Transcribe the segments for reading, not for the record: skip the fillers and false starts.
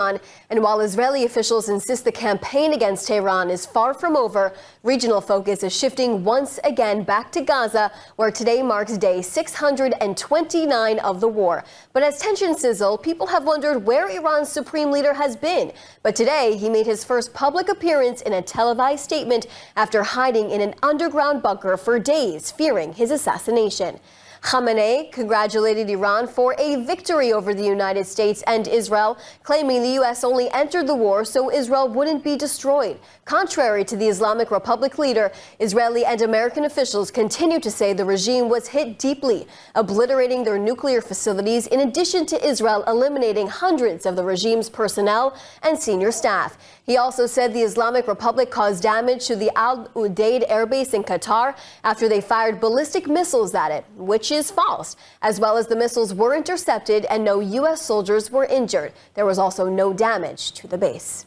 And while Israeli officials insist the campaign against Tehran is far from over, regional focus is shifting once again back to Gaza, where today marks day 629 of the war. But as tensions sizzle, people have wondered where Iran's supreme leader has been. But today, he made his first public appearance in a televised statement after hiding in an underground bunker for days, fearing his assassination. Khamenei congratulated Iran for a victory over the United States and Israel, claiming the U.S. only entered the war so Israel wouldn't be destroyed. Contrary to the Islamic Republic leader, Israeli and American officials continue to say the regime was hit deeply, obliterating their nuclear facilities, in addition to Israel eliminating hundreds of the regime's personnel and senior staff. He also said the Islamic Republic caused damage to the Al Udeid airbase in Qatar after they fired ballistic missiles at it, which is false, as well as the missiles were intercepted and no U.S. soldiers were injured. There was also no damage to the base.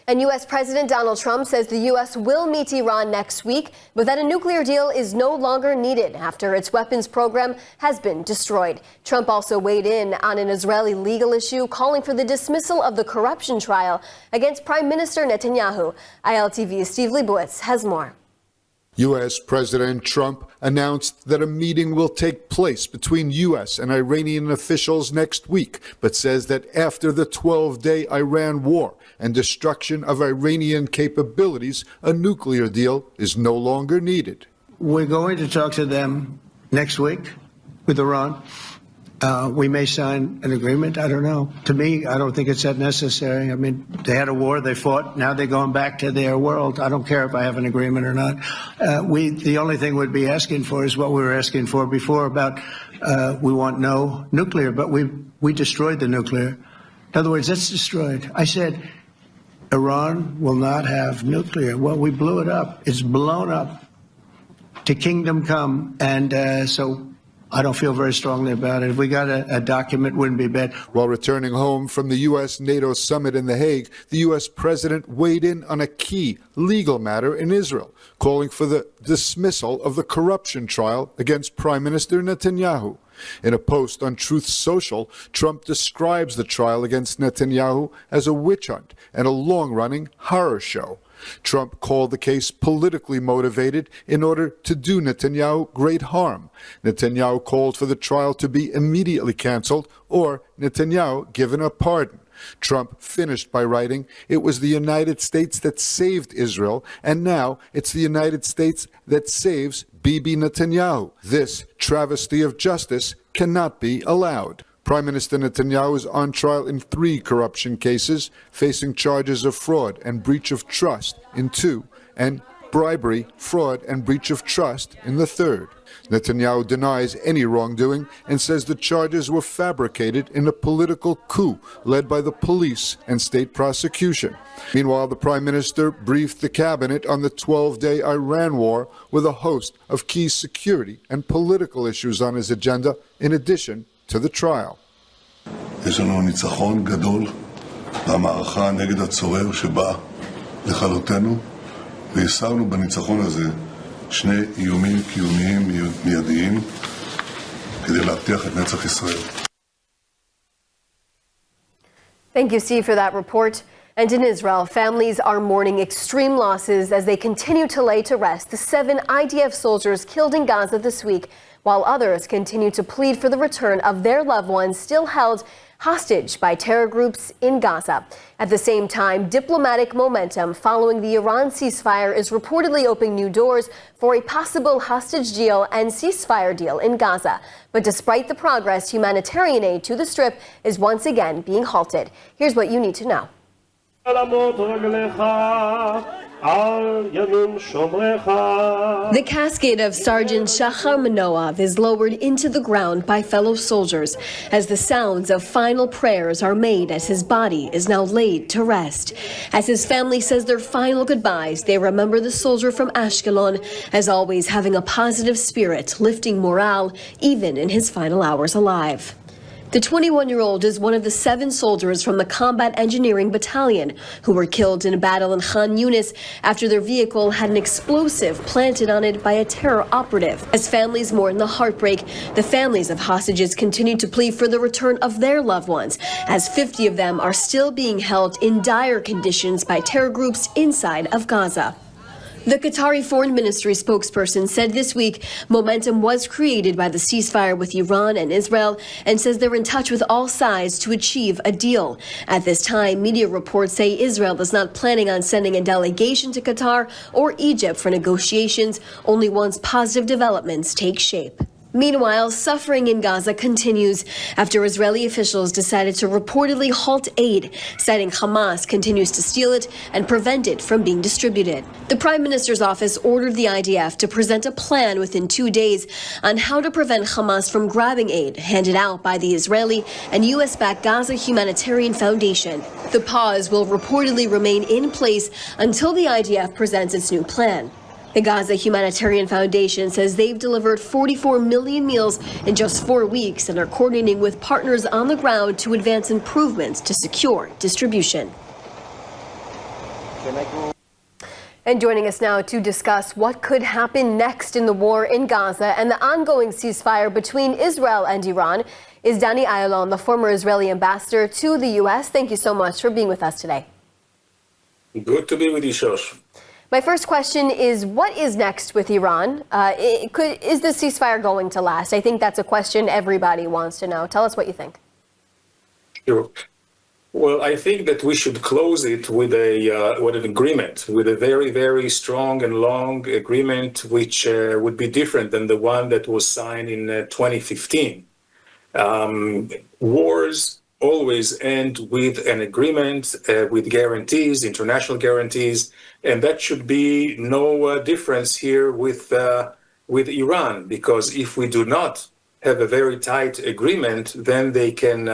And U.S. President Donald Trump says the U.S. will meet Iran next week, but that a nuclear deal is no longer needed after its weapons program has been destroyed. Trump also weighed in on an Israeli legal issue, calling for the dismissal of the corruption trial against Prime Minister Netanyahu. ILTV's Steve Leibowitz has more. U.S. President Trump announced that a meeting will take place between U.S. and Iranian officials next week, but says that after the 12-day Iran war and destruction of Iranian capabilities, a nuclear deal is no longer needed. We're going to talk to them next week with Iran. We may sign an agreement. I don't know. To me, I don't think it's that necessary. I mean, they had a war, they fought. Now they're going back to their world. I don't care if I have an agreement or not. The only thing we'd be asking for is what we were asking for before about we want no nuclear, but we destroyed the nuclear. In other words, it's destroyed. I said Iran will not have nuclear. Well, we blew it up. It's blown up to kingdom come. And so I don't feel very strongly about it. If we got a document, it wouldn't be bad. While returning home from the U.S.-NATO summit in The Hague, the U.S. president weighed in on a key legal matter in Israel, calling for the dismissal of the corruption trial against Prime Minister Netanyahu. In a post on Truth Social, Trump describes the trial against Netanyahu as a witch hunt and a long-running horror show. Trump called the case politically motivated in order to do Netanyahu great harm. Netanyahu called for the trial to be immediately canceled or Netanyahu given a pardon. Trump finished by writing, "It was the United States that saved Israel, and now it's the United States that saves Bibi Netanyahu. This travesty of justice cannot be allowed." Prime Minister Netanyahu is on trial in 3 corruption cases, facing charges of fraud and breach of trust in 2, and bribery, fraud, and breach of trust in the 3rd. Netanyahu denies any wrongdoing and says the charges were fabricated in a political coup led by the police and state prosecution. Meanwhile, the Prime Minister briefed the cabinet on the 12-day Iran war with a host of key security and political issues on his agenda, in addition to the trial. יש לנו ניצחון גדול במערכה נגד הצורר שבא לכלותנו, והסרנו בניצחון הזה 2 איומים קיומיים מיידיים כדי להבטיח את נצח ישראל. Thank you, Steve, for that report. And in Israel, families are mourning extreme losses as they continue to lay to rest the 7 IDF soldiers killed in Gaza this week, while others continue to plead for the return of their loved ones still held hostage by terror groups in Gaza. At the same time, diplomatic momentum following the Iran ceasefire is reportedly opening new doors for a possible hostage deal and ceasefire deal in Gaza. But despite the progress, humanitarian aid to the Strip is once again being halted. Here's what you need to know. The casket of Sergeant Shachar Manoav is lowered into the ground by fellow soldiers as the sounds of final prayers are made as his body is now laid to rest. As his family says their final goodbyes, they remember the soldier from Ashkelon as always having a positive spirit, lifting morale even in his final hours alive. The 21-year-old is one of the 7 soldiers from the Combat Engineering Battalion who were killed in a battle in Khan Yunis after their vehicle had an explosive planted on it by a terror operative. As families mourn the heartbreak, the families of hostages continue to plead for the return of their loved ones, as 50 of them are still being held in dire conditions by terror groups inside of Gaza. The Qatari Foreign Ministry spokesperson said this week momentum was created by the ceasefire with Iran and Israel and says they're in touch with all sides to achieve a deal. At this time, media reports say Israel is not planning on sending a delegation to Qatar or Egypt for negotiations, only once positive developments take shape. Meanwhile, suffering in Gaza continues after Israeli officials decided to reportedly halt aid, citing Hamas continues to steal it and prevent it from being distributed. The Prime Minister's office ordered the IDF to present a plan within 2 days on how to prevent Hamas from grabbing aid handed out by the Israeli and U.S.-backed Gaza Humanitarian Foundation. The pause will reportedly remain in place until the IDF presents its new plan. The Gaza Humanitarian Foundation says they've delivered 44 million meals in just 4 weeks and are coordinating with partners on the ground to advance improvements to secure distribution. And joining us now to discuss what could happen next in the war in Gaza and the ongoing ceasefire between Israel and Iran is Danny Ayalon, the former Israeli ambassador to the U.S. Thank you so much for being with us today. Good to be with you, Shosh. My first question is, what is next with Iran? Is the ceasefire going to last? I think that's a question everybody wants to know. Tell us what you think. Sure. Well, I think that we should close it with an agreement, with a very, very strong and long agreement, which would be different than the one that was signed in 2015. Wars always end with an agreement, with guarantees, international guarantees, and that should be no difference here with Iran, because if we do not have a very tight agreement, then they can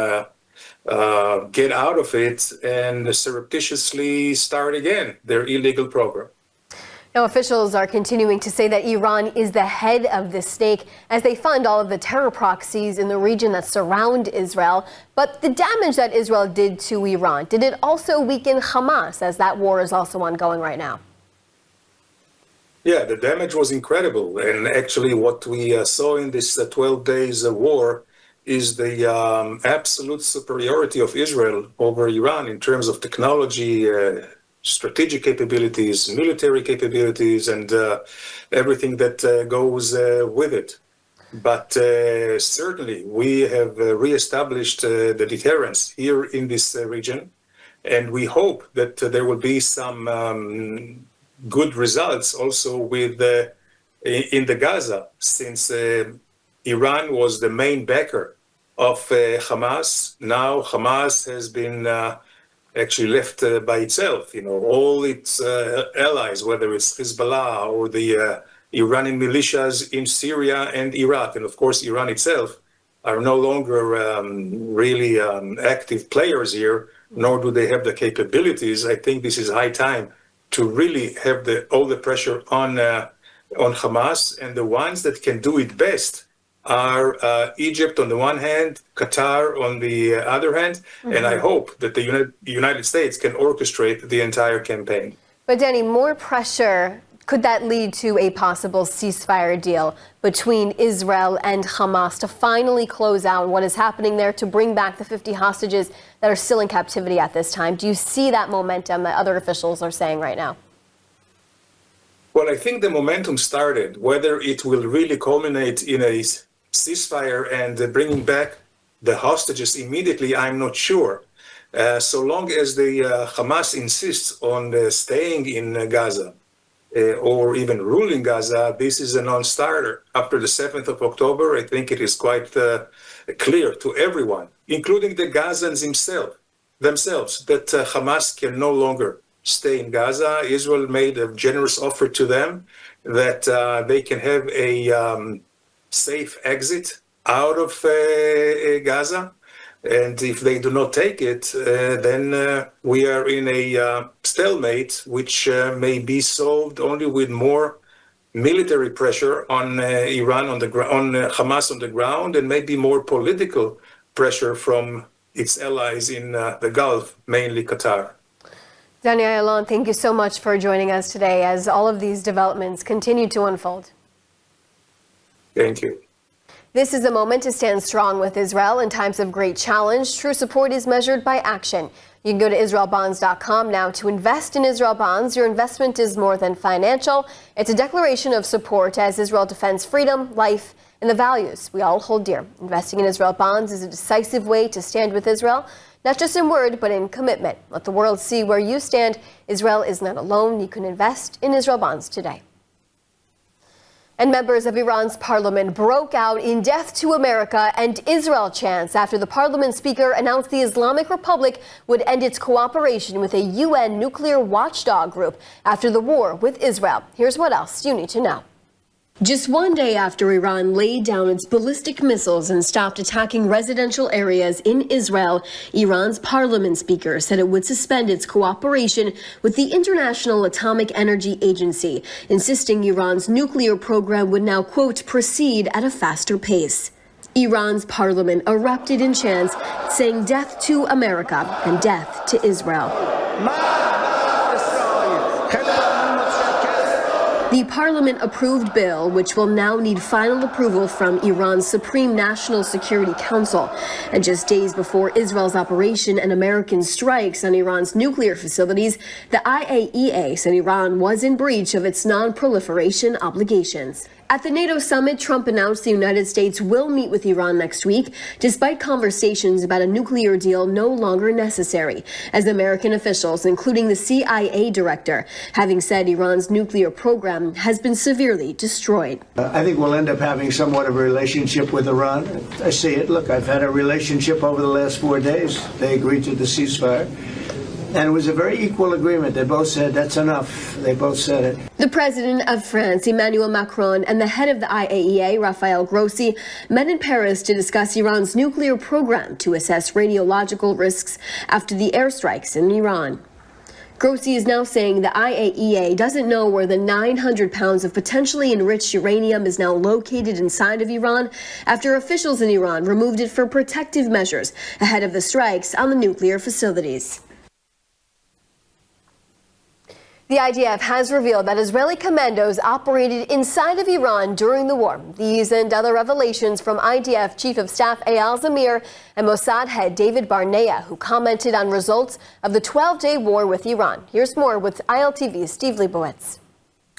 get out of it and surreptitiously start again their illegal program. Now, officials are continuing to say that Iran is the head of this snake as they fund all of the terror proxies in the region that surround Israel. But the damage that Israel did to Iran, did it also weaken Hamas, as that war is also ongoing right now? Yeah, the damage was incredible. And actually what we saw in this 12 days war is the absolute superiority of Israel over Iran in terms of technology, strategic capabilities, military capabilities, and everything that goes with it. But certainly we have reestablished the deterrence here in this region, and we hope that there will be some good results also with in the Gaza, since Iran was the main backer of Hamas. Now Hamas has been actually left by itself. You know, all its allies, whether it's Hezbollah or the Iranian militias in Syria and Iraq, and of course Iran itself, are no longer really active players here, nor do they have the capabilities. I think this is high time to really have all the pressure on Hamas, and the ones that can do it best are Egypt on the one hand, Qatar on the other hand, and I hope that the United States can orchestrate the entire campaign. But Danny, more pressure, could that lead to a possible ceasefire deal between Israel and Hamas to finally close out what is happening there, to bring back the 50 hostages that are still in captivity at this time? Do you see that momentum that other officials are saying right now? Well, I think the momentum started. Whether it will really culminate in a ceasefire and bringing back the hostages immediately, I'm not sure. So long as the Hamas insists on staying in Gaza or even ruling Gaza, this is a non-starter. After the 7th of October, I think it is quite clear to everyone, including the Gazans themselves, that Hamas can no longer stay in Gaza. Israel made a generous offer to them that they can have a safe exit out of Gaza. And if they do not take it, then we are in a stalemate, which may be solved only with more military pressure on Iran, on Hamas on the ground, and maybe more political pressure from its allies in the Gulf, mainly Qatar. Danny Ayalon, thank you so much for joining us today as all of these developments continue to unfold. Thank you. This is a moment to stand strong with Israel in times of great challenge. True support is measured by action. You can go to israelbonds.com now to invest in Israel bonds. Your investment is more than financial. It's a declaration of support as Israel defends freedom, life, and the values we all hold dear. Investing in Israel bonds is a decisive way to stand with Israel, not just in word, but in commitment. Let the world see where you stand. Israel is not alone. You can invest in Israel bonds today. And members of Iran's parliament broke out in Death to America and Israel chants after the parliament speaker announced the Islamic Republic would end its cooperation with a UN nuclear watchdog group after the war with Israel. Here's what else you need to know. Just one day after Iran laid down its ballistic missiles and stopped attacking residential areas in Israel, Iran's parliament speaker said it would suspend its cooperation with the International Atomic Energy Agency, insisting Iran's nuclear program would now, quote, proceed at a faster pace. Iran's parliament erupted in chants saying death to America and death to Israel. The parliament-approved bill, which will now need final approval from Iran's Supreme National Security Council. And just days before Israel's operation and American strikes on Iran's nuclear facilities, the IAEA said Iran was in breach of its non-proliferation obligations. At the NATO summit, Trump announced the United States will meet with Iran next week, despite conversations about a nuclear deal no longer necessary, as American officials, including the CIA director, having said Iran's nuclear program has been severely destroyed. I think we'll end up having somewhat of a relationship with Iran. I see it. Look, I've had a relationship over the last 4 days. They agreed to the ceasefire. And it was a very equal agreement. They both said that's enough. They both said it. The president of France, Emmanuel Macron, and the head of the IAEA, Rafael Grossi, met in Paris to discuss Iran's nuclear program to assess radiological risks after the airstrikes in Iran. Grossi is now saying the IAEA doesn't know where the 900 pounds of potentially enriched uranium is now located inside of Iran after officials in Iran removed it for protective measures ahead of the strikes on the nuclear facilities. The IDF has revealed that Israeli commandos operated inside of Iran during the war. These and other revelations from IDF Chief of Staff Eyal Zamir and Mossad head David Barnea, who commented on results of the 12-day war with Iran. Here's more with ILTV's Steve Leibowitz.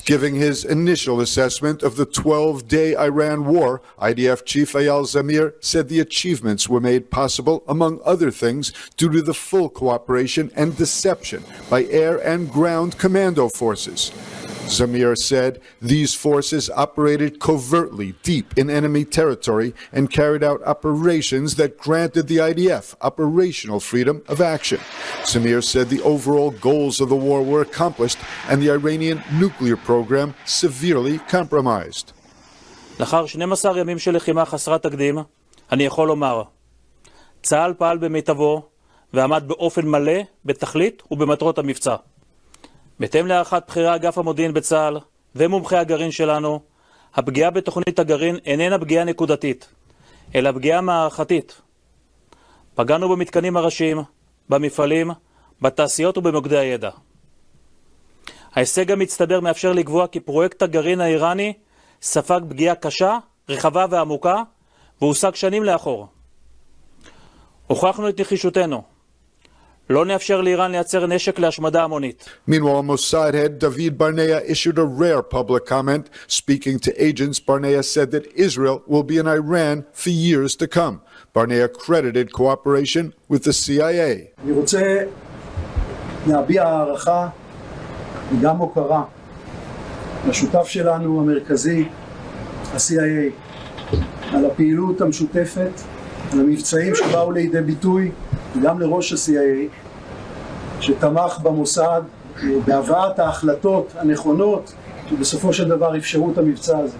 Giving his initial assessment of the 12-day Iran war, IDF Chief Eyal Zamir said the achievements were made possible, among other things, due to the full cooperation and deception by air and ground commando forces. Zamir said these forces operated covertly deep in enemy territory and carried out operations that granted the IDF operational freedom of action. Zamir said the overall goals of the war were accomplished and the Iranian nuclear program severely compromised. לאחר 12 ימים של לחימה חסרת תקדים, אני יכול לומר, צה"ל פעל במיטבו ועמד באופן מלא בתכלית ובמטרות המבצע. בהתאם להערכת בכירי אגף המודיעין בצה"ל ומומחי הגרעין שלנו, הפגיעה בתוכנית הגרעין איננה פגיעה נקודתית, אלא פגיעה מערכתית. פגענו במתקנים הראשיים, במפעלים, בתעשיות ובמוקדי הידע. ההישג המצטבר מאפשר לקבוע כי פרויקט הגרעין האיראני ספג פגיעה קשה, רחבה ועמוקה, והושג שנים לאחור. הוכחנו את נחישותנו. לא נאפשר לאיראן לייצר נשק להשמדה המונית. Meanwhile, Mossad head David Barnea issued a rare public comment. Speaking to agents, Barnea said that Israel will be in Iran for years to come. Barnea credited cooperation with the CIA. אני רוצה להביע הערכה וגם הוקרה לשותף שלנו המרכזי, ה-CIA, על הפעילות המשותפת, על המבצעים שבאו לידי ביטוי, וגם לראש ה-CIA, שתמך במוסד בהבאת ההחלטות הנכונות, שבסופו של דבר אפשרו את המבצע הזה.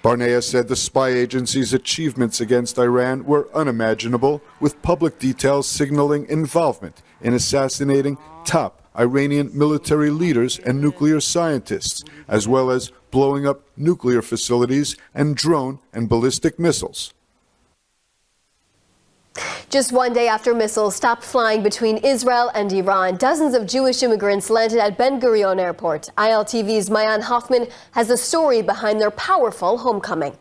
Barnea said the spy agency's achievements against Iran were unimaginable, with public details signaling involvement in assassinating top Iranian military leaders and nuclear scientists, as well as blowing up nuclear facilities and drone and ballistic missiles. Just one day after missiles stopped flying between Israel and Iran, dozens of Jewish immigrants landed at Ben Gurion Airport. ILTV's Mayan Hoffman has a story behind their powerful homecoming.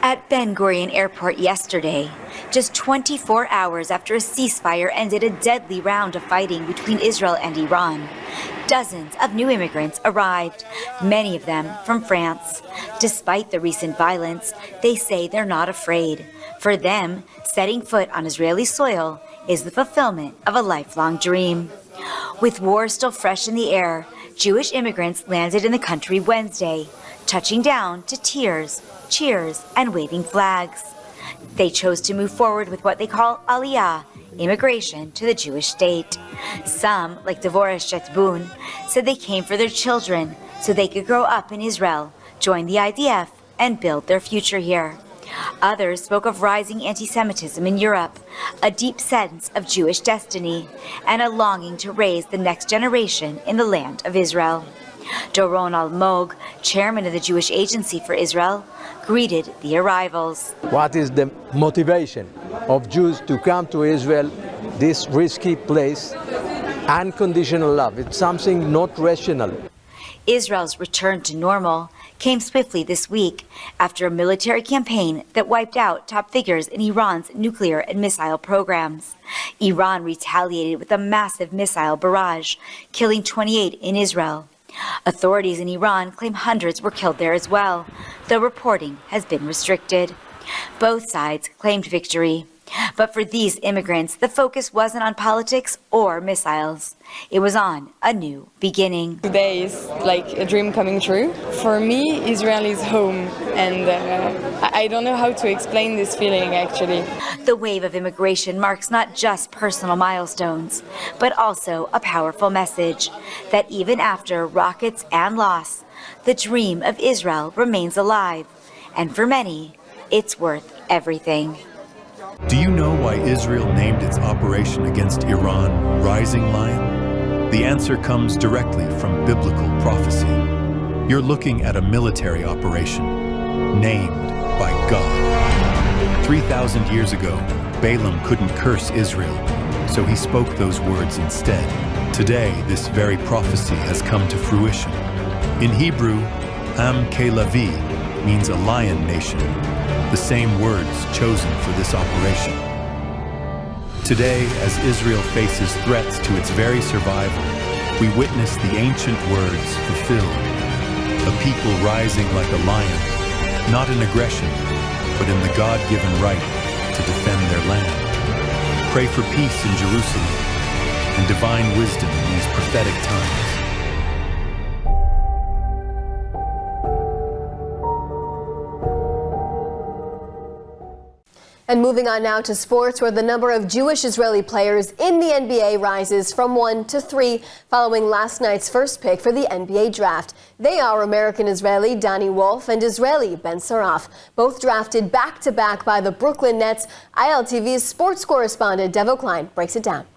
At Ben Gurion Airport yesterday, just 24 hours after a ceasefire ended a deadly round of fighting between Israel and Iran, dozens of new immigrants arrived, many of them from France. Despite the recent violence, they say they're not afraid. For them, setting foot on Israeli soil is the fulfillment of a lifelong dream. With war still fresh in the air, Jewish immigrants landed in the country Wednesday, touching down to tears, cheers, and waving flags. They chose to move forward with what they call Aliyah, immigration to the Jewish state. Some, like Devorah Shetbun, said they came for their children so they could grow up in Israel, join the IDF, and build their future here. Others spoke of rising anti-Semitism in Europe, a deep sense of Jewish destiny, and a longing to raise the next generation in the land of Israel. Doron Almog, chairman of the Jewish Agency for Israel, greeted the arrivals. What is the motivation of Jews to come to Israel, this risky place? Unconditional love. It's something not rational. Israel's return to normal came swiftly this week after a military campaign that wiped out top figures in Iran's nuclear and missile programs. Iran retaliated with a massive missile barrage, killing 28 in Israel. Authorities in Iran claim hundreds were killed there as well, though reporting has been restricted. Both sides claimed victory. But for these immigrants, the focus wasn't on politics or missiles. It was on a new beginning. Today is like a dream coming true. For me, Israel is home, and I don't know how to explain this feeling, actually. The wave of immigration marks not just personal milestones, but also a powerful message that even after rockets and loss, the dream of Israel remains alive. And for many, it's worth everything. Do you know why Israel named its operation against Iran Rising Lion? The answer comes directly from biblical prophecy. You're looking at a military operation named by God. 3,000 years ago, Balaam couldn't curse Israel, so he spoke those words instead. Today, this very prophecy has come to fruition. In Hebrew, Am Kelavi means a lion nation, the same words chosen for this operation. Today, as Israel faces threats to its very survival, we witness the ancient words fulfilled. A people rising like a lion, not in aggression, but in the God-given right to defend their land. Pray for peace in Jerusalem and divine wisdom in these prophetic times. And moving on now to sports, where the number of Jewish Israeli players in the NBA rises from 1 to 3 following last night's first pick for the NBA draft. They are American-Israeli Danny Wolf and Israeli Ben Saraf, both drafted back-to-back by the Brooklyn Nets. ILTV's sports correspondent Devo Klein breaks it down.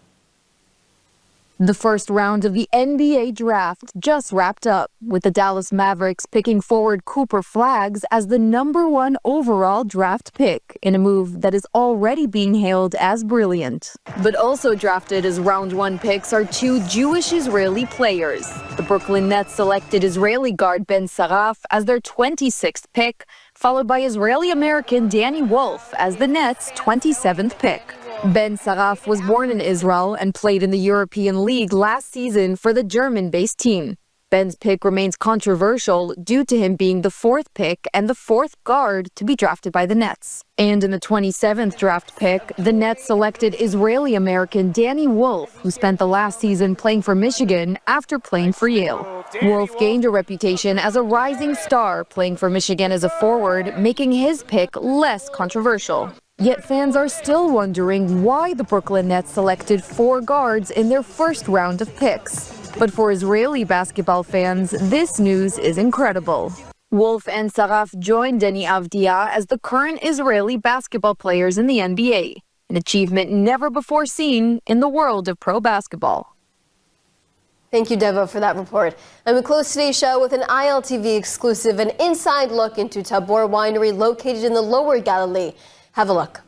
The first round of the NBA draft just wrapped up, with the Dallas Mavericks picking forward Cooper Flaggs as the #1 overall draft pick, in a move that is already being hailed as brilliant. But also drafted as round 1 picks are 2 Jewish Israeli players. The Brooklyn Nets selected Israeli guard Ben Saraf as their 26th pick, followed by Israeli-American Danny Wolf as the Nets' 27th pick. Ben Saraf was born in Israel and played in the European League last season for the German-based team. Ben's pick remains controversial due to him being the 4th pick and the 4th guard to be drafted by the Nets. And in the 27th draft pick, the Nets selected Israeli-American Danny Wolf, who spent the last season playing for Michigan after playing for Yale. Wolf gained a reputation as a rising star, playing for Michigan as a forward, making his pick less controversial. Yet fans are still wondering why the Brooklyn Nets selected 4 guards in their first round of picks. But for Israeli basketball fans, this news is incredible. Wolf and Saraf joined Deni Avdia as the current Israeli basketball players in the NBA, an achievement never before seen in the world of pro basketball. Thank you, Devo, for that report. And we close today's show with an ILTV exclusive, an inside look into Tabor Winery located in the Lower Galilee. Have a look.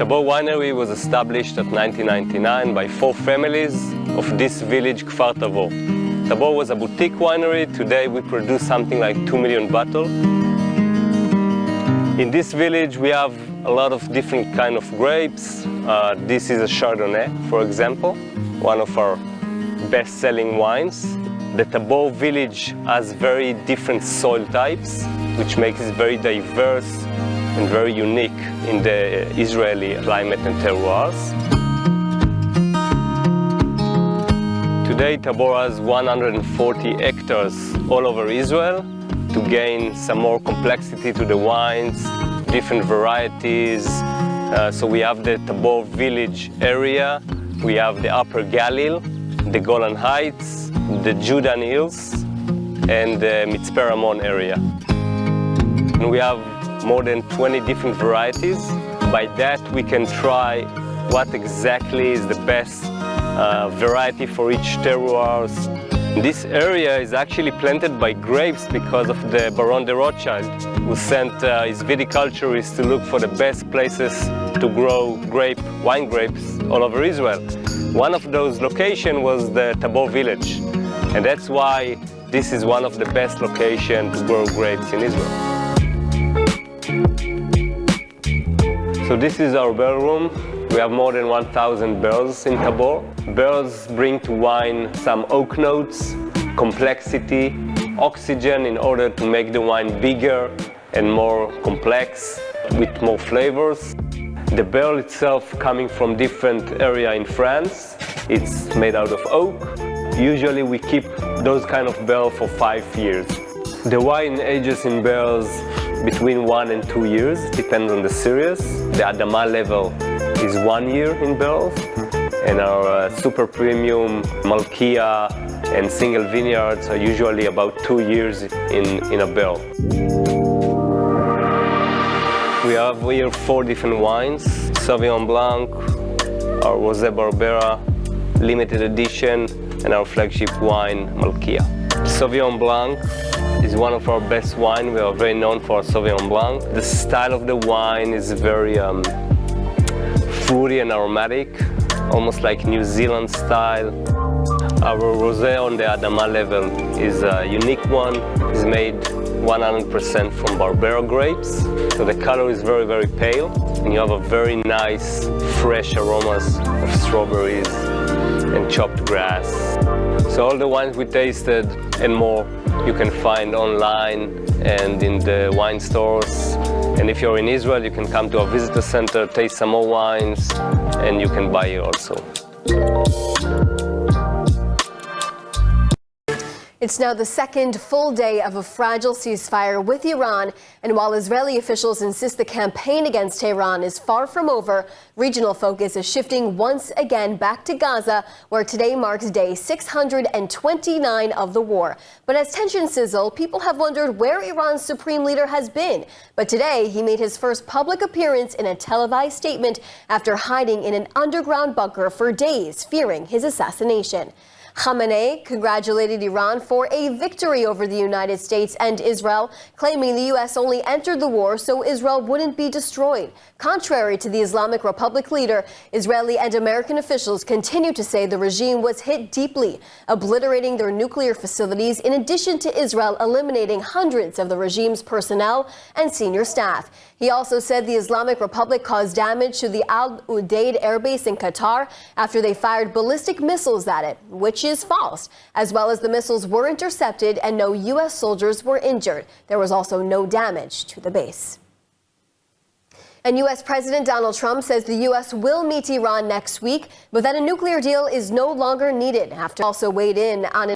Tabor Winery was established in 1999 by 4 families of this village, Kfar Tavor. Tabor was a boutique winery. Today we produce something like 2 million bottles. In this village we have a lot of different kind of grapes. This is a Chardonnay, for example, one of our best-selling wines. The Tabor village has very different soil types, which makes it very diverse and very unique in the Israeli climate and terroirs. Today, Tabor has 140 hectares all over Israel to gain some more complexity to the wines, different varieties. So we have the Tabor village area, we have the Upper Galil, the Golan Heights, the Judan Hills, and the Mitzpe Ramon area. And we have more than 20 different varieties. By that we can try what exactly is the best variety for each terroir. This area is actually planted by grapes because of the Baron de Rothschild, who sent his viticulturists to look for the best places to grow wine grapes all over Israel. One of those locations was the Tabor village, and that's why this is one of the best locations to grow grapes in Israel. So this is our barrel room. We have more than 1,000 barrels in Tabor. Barrels bring to wine some oak notes, complexity, oxygen in order to make the wine bigger and more complex with more flavors. The barrel itself coming from different area in France. It's made out of oak. Usually we keep those kind of barrels for 5 years. The wine ages in barrels between 1 and 2 years, depends on the series. The Adama level is 1 year in barrels, and our super premium Malkia and single vineyards are usually about 2 years in a barrel. We have here 4 different wines: Sauvignon Blanc, our Rosé Barbera, limited edition, and our flagship wine, Malkia. Sauvignon Blanc is one of our best wine. We are very known for our Sauvignon Blanc. The style of the wine is very fruity and aromatic, almost like New Zealand style. Our Rosé on the Adama level is a unique one. It's made 100% from Barbera grapes. So the color is very, very pale, and you have a very nice, fresh aromas of strawberries and chopped grass. So all the wines we tasted and more you can find online and in the wine stores. And if you're in Israel, you can come to our visitor center, taste some more wines, and you can buy here also. It's now the second full day of a fragile ceasefire with Iran, and while Israeli officials insist the campaign against Tehran is far from over, regional focus is shifting once again back to Gaza, where today marks day 629 of the war. But as tensions sizzle, people have wondered where Iran's supreme leader has been. But today, he made his first public appearance in a televised statement after hiding in an underground bunker for days, fearing his assassination. Khamenei congratulated Iran for a victory over the United States and Israel, claiming the U.S. only entered the war so Israel wouldn't be destroyed. Contrary to the Islamic Republic leader, Israeli and American officials continue to say the regime was hit deeply, obliterating their nuclear facilities in addition to Israel eliminating hundreds of the regime's personnel and senior staff. He also said the Islamic Republic caused damage to the Al Udeid air base in Qatar after they fired ballistic missiles at it, which is false, as well as the missiles were intercepted and no U.S. soldiers were injured. There was also no damage to the base. And U.S. President Donald Trump says the U.S. will meet Iran next week, but that a nuclear deal is no longer needed after also weighed in on